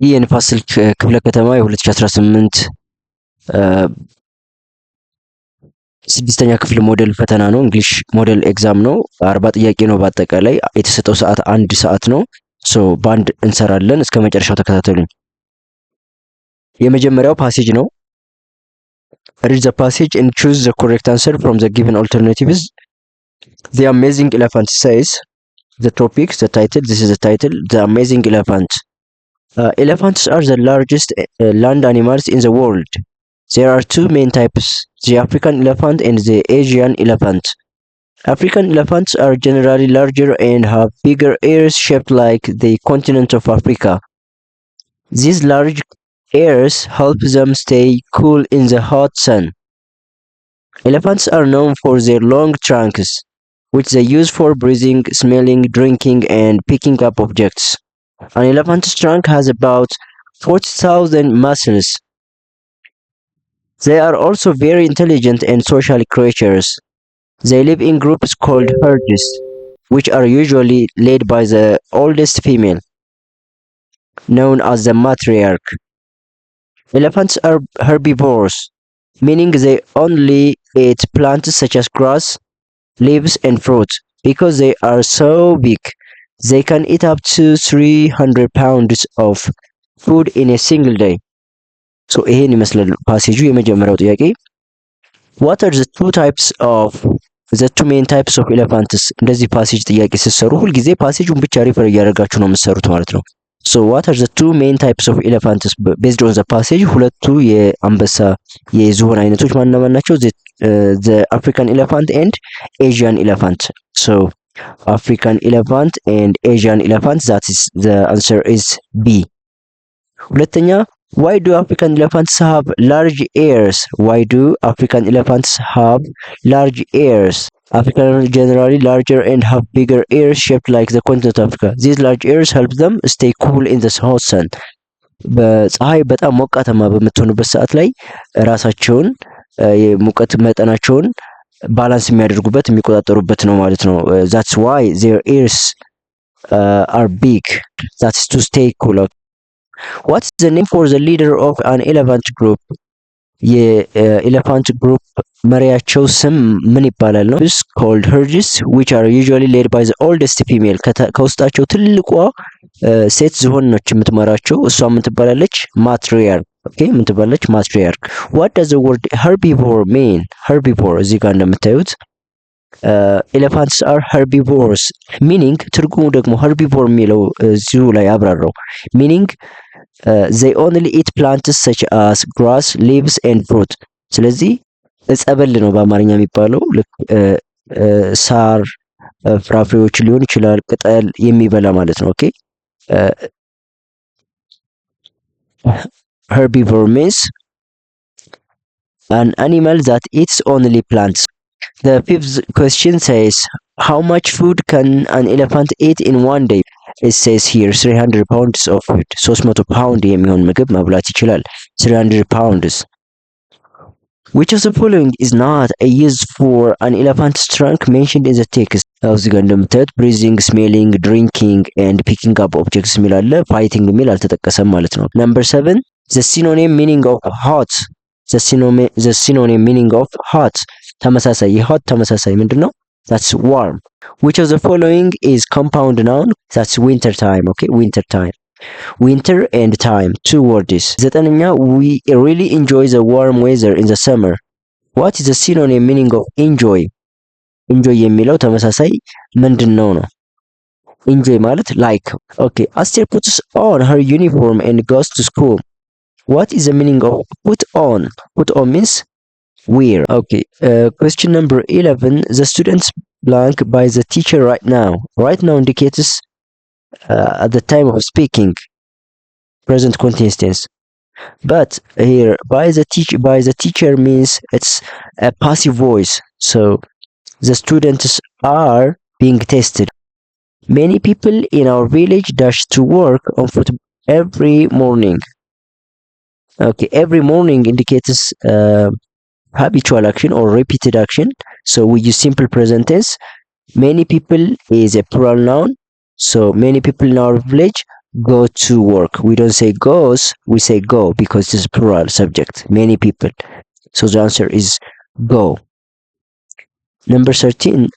ይህ የንፋስ ስልክ ክፍለ ከተማ የ2018 ስድስተኛ ክፍል ሞዴል ፈተና ነው። እንግሊሽ ሞዴል ኤግዛም ነው። 40 ጥያቄ ነው በአጠቃላይ የተሰጠው ሰዓት 1 ሰዓት ነው። በአንድ እንሰራለን። እስከ መጨረሻው ተከታተሉኝ። የመጀመሪያው ፓሴጅ ነው። read the passage and choose the correct answer from the given alternatives. The amazing elephant says, the topic, the title, this is the title, the amazing elephant. Elephants are the largest land animals in the world. There are two main types, the African elephant and the Asian elephant. African elephants are generally larger and have bigger ears shaped like the continent of Africa. These large ears help them stay cool in the hot sun. Elephants are known for their long trunks, which they use for breathing, smelling, drinking, and picking up objects. An elephant's trunk has about 40,000 muscles. They are also very intelligent and social creatures. They live in groups called herds, which are usually led by the oldest female, known as the matriarch. Elephants are herbivores, meaning they only eat plants such as grass, leaves, and fruit. Because they are so big, they can eat up to 300 pounds of food in a single day. ይሄን ይመስላል ፓሴጁ። የመጀመሪያው ጥያቄ what are the two main types of elephants? እንደዚህ ፓሴጅ ጥያቄ ስትሰሩ ሁልጊዜ ፓሴጁን ብቻ ሪፈር እያደረጋችሁ ነው የምትሰሩት ማለት ነው። what are the two main types of elephants? based on the passage ሁለቱ የአንበሳ የዝሆን አይነቶች ማን ናቸው? the African elephant and Asian elephant. African elephant and Asian elephant, that is the answer is B. ሁለተኛ, why do African elephants have large ears? Why do African elephants have large ears? Africans are generally larger and have bigger ears shaped like the continent of Africa. These large ears help them stay cool in the hot sun. በፀሐይ በጣም ሞቃታማ በምትሆንበት ሰዓት ላይ ራሳቸውን የሙቀት መጠናቸውን ባላንስ የሚያደርጉበት የሚቆጣጠሩበት ነው ማለት ነው። that's why their ears are big, that's to stay cool. What's the name for the leader of an elephant group? የኤሌፋንት ግሩፕ መሪያቸው ስም ምን ይባላል ነው? is called herds, which are usually led by the oldest female. ከውስጣቸው ትልቋ ሴት ዝሆን ነች የምትመራቸው። እሷ ምን ትባላለች? ማትሪያርክ። ኦኬ ምን ትባላለች? ማትሪያርክ። what does the word herbivore mean? herbivore እዚህ ጋር እንደምታዩት elephants are herbivores, meaning ትርጉሙ ደግሞ herbivore የሚለው እዚሁ ላይ አብራራው። meaning they only eat plants such as grass, leaves and fruit. ስለዚህ እጸበል ነው በአማርኛ የሚባለው። ሳር፣ ፍራፍሬዎች ሊሆን ይችላል፣ ቅጠል የሚበላ ማለት ነው። ኦኬ herbivore means an animal that eats only plants. The fifth question says, how much food can an elephant eat in one day? It says here 300 pounds of food. 300 ፓውንድ የሚሆን ምግብ መብላት ይችላል። 300 pounds. Which of the following is not a use for an elephant's trunk mentioned in the text? እዚህ ጋር እንደምታዩት breathing, smelling, drinking and picking up objects የሚል አለ። fighting የሚል አልተጠቀሰም ማለት ነው። Number 7, the synonym meaning of hot. The synonym meaning of hot. ተመሳሳይ የhot ተመሳሳይ ምንድነው? That's warm. Which of the following is compound noun? That's winter time. Okay, winter time. Winter and time, two words. ዘጠነኛ, we really enjoy the warm weather in the summer. What is the synonym meaning of enjoy? enjoy የሚለው ተመሳሳይ ምንድነው ነው? enjoy ማለት like. Okay, Aster puts on her uniform and goes to school. What is the meaning of put on? Put on means wear. Okay, question number 11, the students blank by the teacher right now. Right now indicates at the time of speaking, present continuous tense. But here by the teacher means it's a passive voice. So the students are being tested. Many people in our village dash to work on foot every morning. Okay, every morning indicates habitual action or repeated action. So we use simple present tense. Many people is a plural noun. So many people in our village go to work. We don't say goes, we say go because it's plural subject, many people. So the answer is go. Number 13,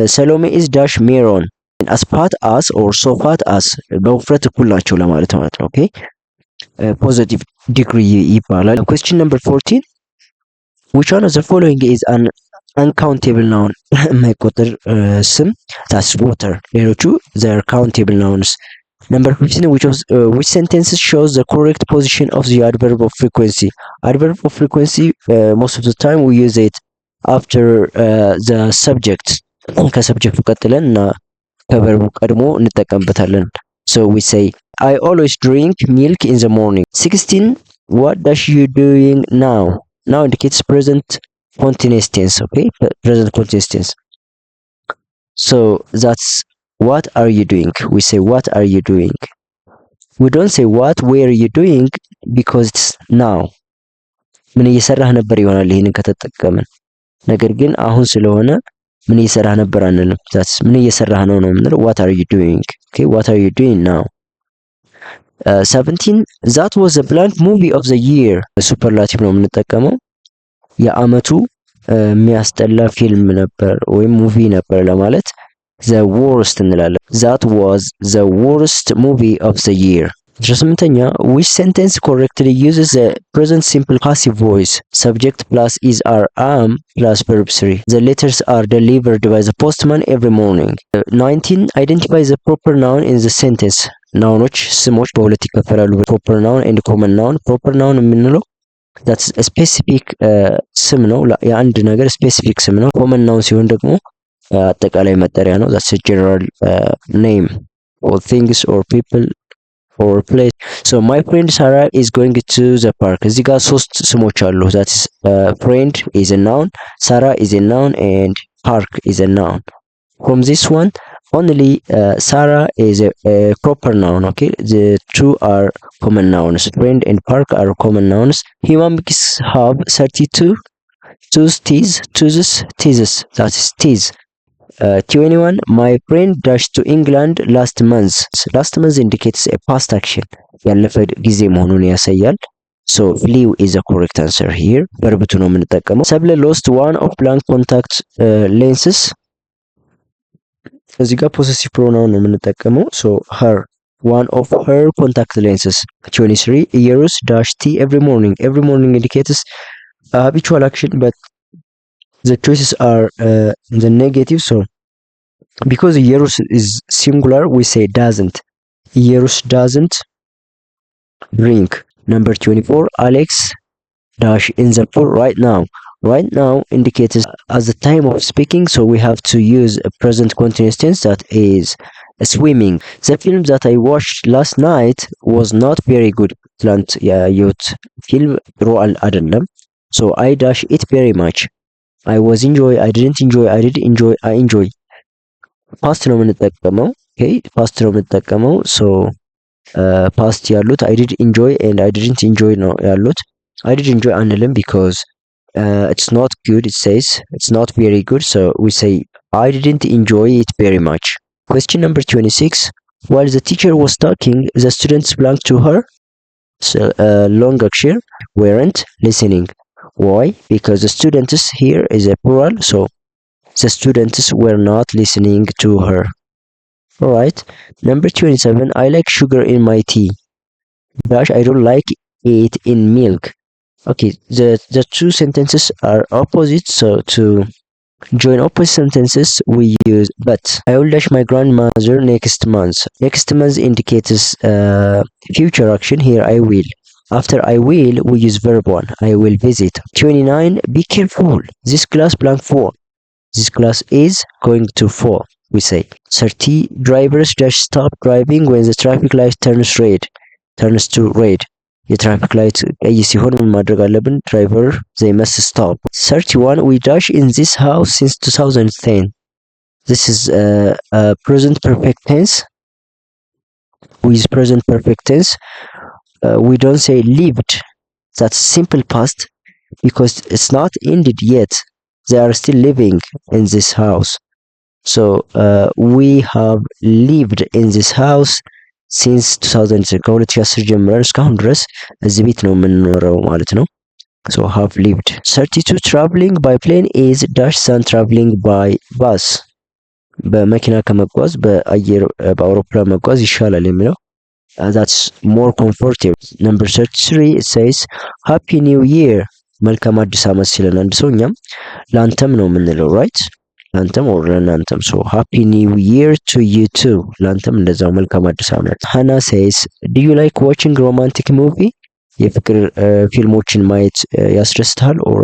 Salome is dash Meron. As fat as or so fat as በውፍረት እኩል ናቸው ለማለት ማለት ነው። ኦኬ ፖዚቲቭ ዲግሪ ይባላል። question number 14, which one of the following is an uncountable noun? የማይቆጠር ስም that's water። ሌሎቹ they are countable nouns. Number 15, which sentences shows the correct position of the adverb of frequency? Adverb of frequency, most of the time we use it after the subject. ከሰብጀክቱ ቀጥለን እና ከቨርቡ ቀድሞ እንጠቀምበታለን። So we say I always drink milk in the morning. 16, what does you doing now? Now indicates present continuous tense. Okay, present continuous tense. So that's what are you doing? We say what are you doing? We don't say what were you doing because it's now. ምን እየሰራህ ነበር ይሆናል ይሄንን ከተጠቀምን። ነገር ግን አሁን ስለሆነ ምን እየሰራህ ነበር አንልም። that's ምን እየሰራህ ነው ነው የምንለው what are you doing? Okay, what are you doing now? 17, that was a blank movie of the year. ሱፐርላቲቭ ነው የምንጠቀመው። የአመቱ የሚያስጠላ ፊልም ነበር ወይም ሙቪ ነበር ለማለት the worst እንላለን። that was the worst movie of the year. 18ኛ, which sentence correctly uses the present simple passive voice? Subject plus is are am plus verb 3. The letters are delivered by the postman every morning. 19, identify the proper noun in the sentence. ናውኖች ስሞች በሁለት ይከፈላሉ። proper noun and common noun. proper noun የምንለው that's a specific ስም ነው፣ የአንድ ነገር ስፔሲፊክ ስም ነው። common noun ሲሆን ደግሞ አጠቃላይ መጠሪያ ነው። that's a general name or things or people or place. So my friend Sarah is going to the park. እዚህ ጋር ሶስት ስሞች አሉ። that is friend is a noun, Sarah is a noun and park is a noun. From this one only Sarah is a proper noun. Okay, the two are common nouns. Friend and park are common nouns. Human beings have 32 teeth. That is teeth. 21, my friend dashed to England last month. Last month indicates a past action. ያለፈ ጊዜ መሆኑን ያሳያል። So flew is the correct answer here. verb to ነው የምንጠቀመው። ሰብለ lost one of blank contact lenses. እዚህ ጋር possessive pronoun ነው የምንጠቀመው። So her, one of her contact lenses. 23, Yerus dash tea every morning. Every morning indicates habitual action, but the choices are the negative. So because Yerus is singular, we say doesn't. Yerus doesn't drink. Number 24, Alex dash in the pool right now. Right now indicates as the time of speaking, so we have to use a present continuous tense, that is swimming. The film that I watched last night was not very good. ትላንት ያየሁት ፊልም ጥሩ አይደለም። So I dash it very much. I was enjoy, I didn't enjoy, I did enjoy, I enjoy. ፓስት ነው የምንጠቀመው። ኦኬ ፓስት ነው የምንጠቀመው። ሶ ፓስት ያሉት I did enjoy and I didn't enjoy ነው ያሉት። I did enjoy አንልም because it's not good. It says it's not very good, so we say I didn't enjoy it very much. Question number 26, while the teacher was talking, the students belonged to her. So long action weren't listening. Why? Because the students here is a plural, so the students were not listening to her. Alright. Number 27, I like sugar in my tea. Dash, I don't like it in milk. Okay, the two sentences are opposite, so to join opposite sentences we use but. I will dash my grandmother next month. Next month indicates future action. Here I will. After I will, we use verb 1. I will visit. 29, be careful. This class blank 4. This class is going to fall, we say. 30, drivers dash stop driving when the traffic light turns to red. የትራፊክ ላይት ቀይ ሲሆን ምን ማድረግ አለብን? ድራይቨር they must stop. 31, we dash in this house since 2010. This is present perfect tense. We use present perfect tense. We don't say lived. That's simple past because it's not ended yet. They are still living in this house. So we have lived in this house ሲንስ 2010 ከ2010 ጀምረን እስካሁን ድረስ እዚህ ቤት ነው የምንኖረው ማለት ነው። so have lived 32 traveling by plane is dash than traveling by bus በመኪና ከመጓዝ በአውሮፕላን መጓዝ ይሻላል የሚለው that's more comfortable. Number 33 it says happy new year መልካም አዲስ ዓመት ሲለን አንድ ሰው እኛም ላንተም ነው የምንለው right ላንተም or ለናንተም so happy new year to you too ላንተም እንደዛው መልካም አዲስ ዓመት Hannah says do you like watching romantic movie የፍቅር ፊልሞችን ማየት ያስደስታል or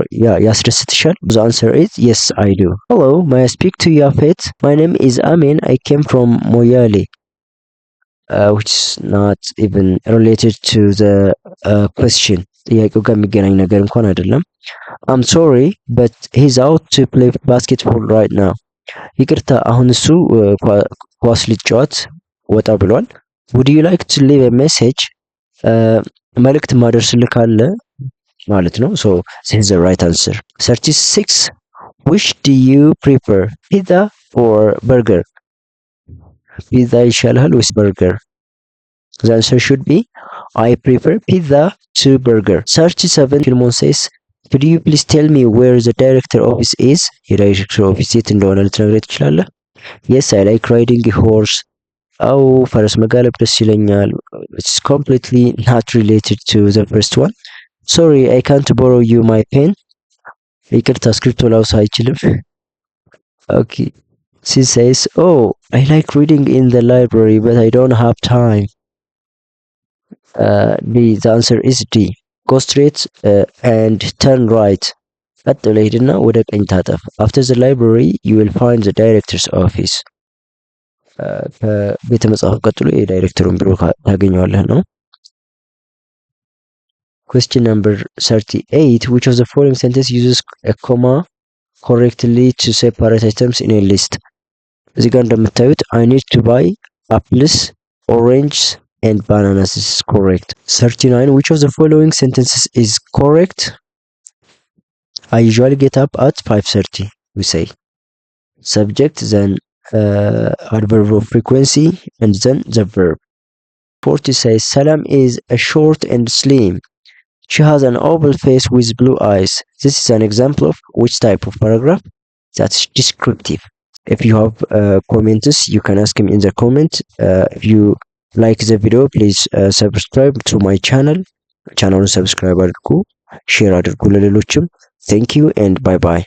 ያስደስትሻል the answer is yes I do. Hello may I speak to Yafet my name is Amin I came from Moyale which is not even related to the question ጥያቄው ጋር የሚገናኝ ነገር እንኳን አይደለም I'm sorry but he's out to play basketball right now ይቅርታ አሁን እሱ ኳስ ሊጫወት ወጣ ብሏል would you like to leave a message መልእክት ማድረስልህ ካለ ማለት ነው so this is the right answer 36 which do you prefer pizza or burger pizza ይሻልሃል ወይስ burger the answer should be I prefer pizza to burger 37 Filmon says could you please tell me where the director office is የዳይሬክተር ኦፊስ የት እንደሆነ ልትነግረኝ ትችላለህ yes I like riding a horse አዎ ፈረስ መጋለብ ደስ ይለኛል it's completely not related to the first one sorry I can't borrow you my pen ይቅርታ እስክሪፕቶ ላውስ አይችልም okay she says oh I like reading in the library but I don't have time the answer is D go straight and turn right ቀጥ ብለህ ሄድና ወደ ቀኝ ታጠፍ after the library you will find the director's office ከቤተ መጽሐፍ ቀጥሎ የዳይሬክተሩን ቢሮ ታገኘዋለህ ነው question number 38 which of the following sentence uses a comma correctly to separate items in a list እዚህ ጋር እንደምታዩት I need to buy apples oranges and bananas is correct 39 which of the following sentences is correct I usually get up at 5:30 we say subject then adverb of frequency and then the verb 40 says Salam is a short and slim she has an oval face with blue eyes this is an example of which type of paragraph that's descriptive if you have comments you can ask me in the comment if you like the video please subscribe to my channel ቻናሉን ሰብስክራይብ አድርጉ ሼር አድርጉ ለሌሎችም thank you and bye bye